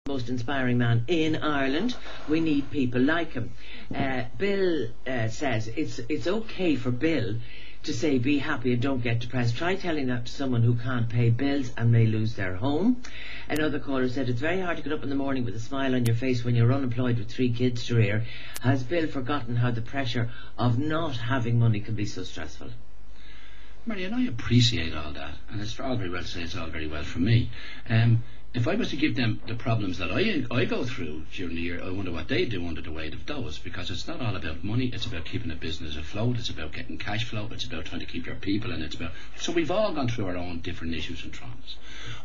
most inspiring man in Ireland. We need people like him. Bill says it's okay for Bill to say be happy and don't get depressed. Try telling that to someone who can't pay bills and may lose their home. Another caller said it's very hard to get up in the morning with a smile on your face when you're unemployed with 3 kids to rear. Has Bill forgotten how the pressure of not having money can be so stressful? Marion, I appreciate all that, and it's all very well to say it's all very well for me. If I was to give them the problems that I go through during the year, I wonder what they do under the weight of those, because it's not all about money, it's about keeping a business afloat, it's about getting cash flow, it's about trying to keep your people, and so we've all gone through our own different issues and traumas.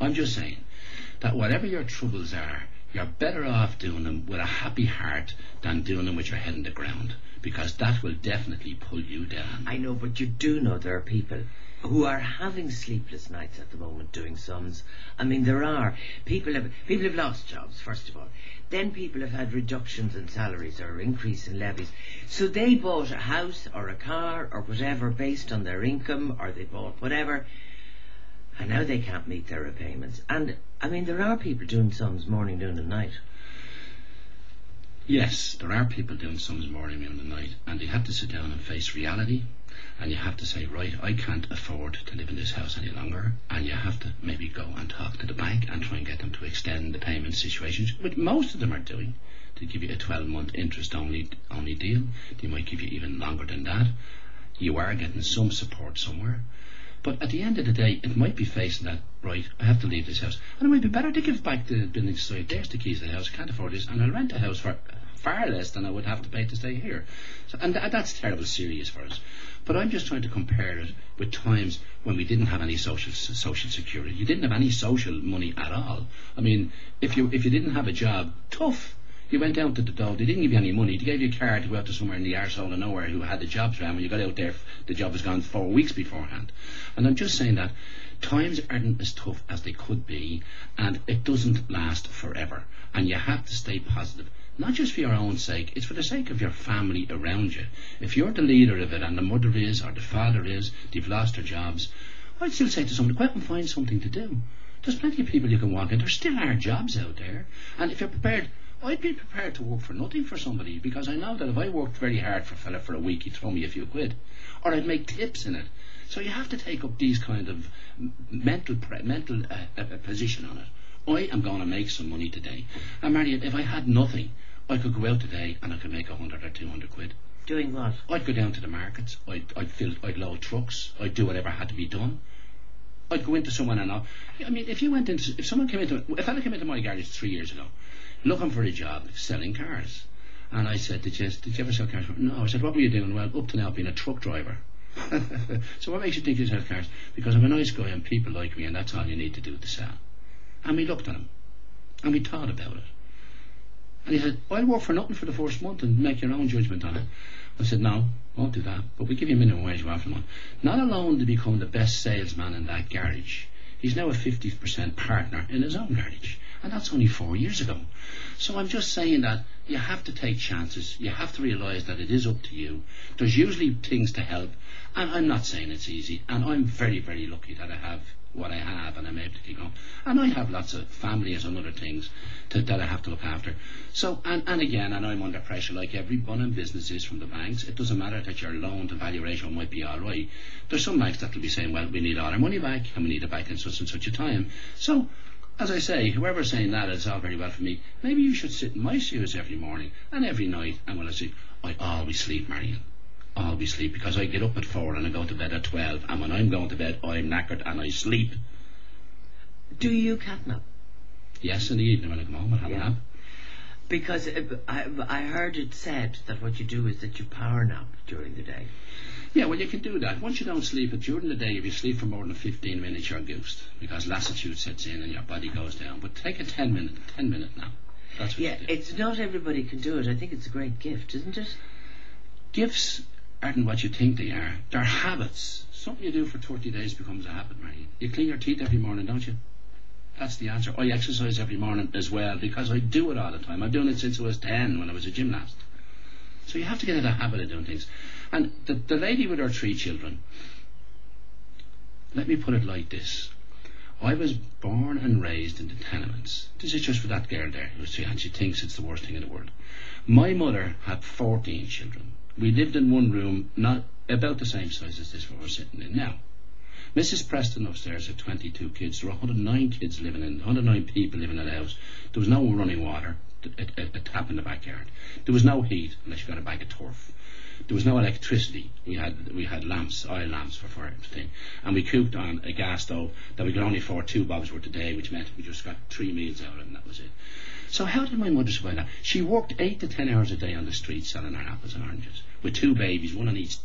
I'm just saying that whatever your troubles are, you're better off doing them with a happy heart than doing them with your head in the ground, because that will definitely pull you down. I know, but you do know there are people who are having sleepless nights at the moment doing sums. I mean, there are people have lost jobs, first of all. Then people have had reductions in salaries or increase in levies. So they bought a house or a car or whatever based on their income, or they bought whatever, and now they can't meet their repayments. And I mean, there are people doing sums morning, noon and night. Yes, there are people doing sums morning, noon and night, and they have to sit down and face reality. And you have to say, right, I can't afford to live in this house any longer, and you have to maybe go and talk to the bank and try and get them to extend the payment situations, which most of them are doing, to give you a 12-month interest only deal. They might give you even longer than that. You are getting some support somewhere. But at the end of the day, it might be facing that, right, I have to leave this house, and it might be better to give back the building society, there's the keys to the house, I can't afford this, and I'll rent a house for far less than I would have to pay to stay here. So, and that's terrible serious for us. But I'm just trying to compare it with times when we didn't have any social security. You didn't have any social money at all. I mean, if you didn't have a job, tough. You went down to the door, they didn't give you any money, they gave you a card to go out to somewhere in the arsehole of nowhere who had the jobs around. When you got out there, the job was gone 4 weeks beforehand. And I'm just saying that times aren't as tough as they could be, and it doesn't last forever. And you have to stay positive. Not just for your own sake, it's for the sake of your family around you. If you're the leader of it, and the mother is, or the father is, they've lost their jobs, I'd still say to someone, go out and find something to do. There's plenty of people you can walk in. There still are jobs out there. And if you're prepared, I'd be prepared to work for nothing for somebody, because I know that if I worked very hard for a fella for a week, he'd throw me a few quid. Or I'd make tips in it. So you have to take up these kind of mental position on it. I am going to make some money today. And Marion, if I had nothing, I could go out today and I could make 100 or 200 quid. Doing what? I'd go down to the markets, I'd load trucks, I'd do whatever had to be done. I'd go into someone and I mean, if a fella came into my garage 3 years ago, looking for a job selling cars, and I said, did you ever sell cars? No. I said, what were you doing? Well, up to now, being a truck driver. So what makes you think you sell cars? Because I'm a nice guy and people like me, and that's all you need to do to sell. And we looked at him, and we thought about it. And he said, I'll work for nothing for the first month and make your own judgment on it. I said, no, won't do that, but we give you minimum wage after a month. Not alone to become the best salesman in that garage, he's now a 50% partner in his own garage. And that's only 4 years ago. So I'm just saying that you have to take chances. You have to realise that it is up to you. There's usually things to help. And I'm not saying it's easy. And I'm very, very lucky that I have what I have and I'm able to keep going. And I have lots of families and other things that I have to look after. So, and again, and I'm under pressure like everyone in business is from the banks. It doesn't matter that your loan to value ratio might be all right. There's some banks that will be saying, well, we need all our money back and we need it back in such and such a time. So, as I say, whoever's saying that, it's all very well for me. Maybe you should sit in my shoes every morning and every night, and when I sleep, I always sleep, Marion. Always sleep, because I get up at 4 and I go to bed at 12, and when I'm going to bed, I'm knackered and I sleep. Do you catnap? Yes, in the evening when I come home, I'll have a nap. Because I heard it said that what you do is that you power nap during the day. Yeah, well, you can do that. Once you don't sleep, but during the day, if you sleep for more than 15 minutes, you're goosed, because lassitude sets in and your body goes down. But take a 10 minute nap. That's what you do. It's not everybody can do it. I think it's a great gift, isn't it? Gifts aren't what you think they are. They're habits. Something you do for 30 days becomes a habit, Marion. You clean your teeth every morning, don't you? That's the answer. I exercise every morning as well, because I do it all the time. I've done it since I was 10 when I was a gymnast. So you have to get into the habit of doing things. And the lady with her 3 children, let me put it like this. I was born and raised in the tenements. This is just for that girl there, and she thinks it's the worst thing in the world. My mother had 14 children. We lived in one room, not about the same size as this one we're sitting in now. Mrs. Preston upstairs had 22 kids. There were 109 kids living in, 109 people living in the house. There was no running water, a tap in the backyard. There was no heat unless you got a bag of turf. There was no electricity. We had lamps, oil lamps for thing, and we cooked on a gas stove that we could only afford 2 bobs worth a day, which meant we just got 3 meals out of it, and that was it. So how did my mother survive that? She worked 8 to 10 hours a day on the street selling her apples and oranges with 2 babies, one on each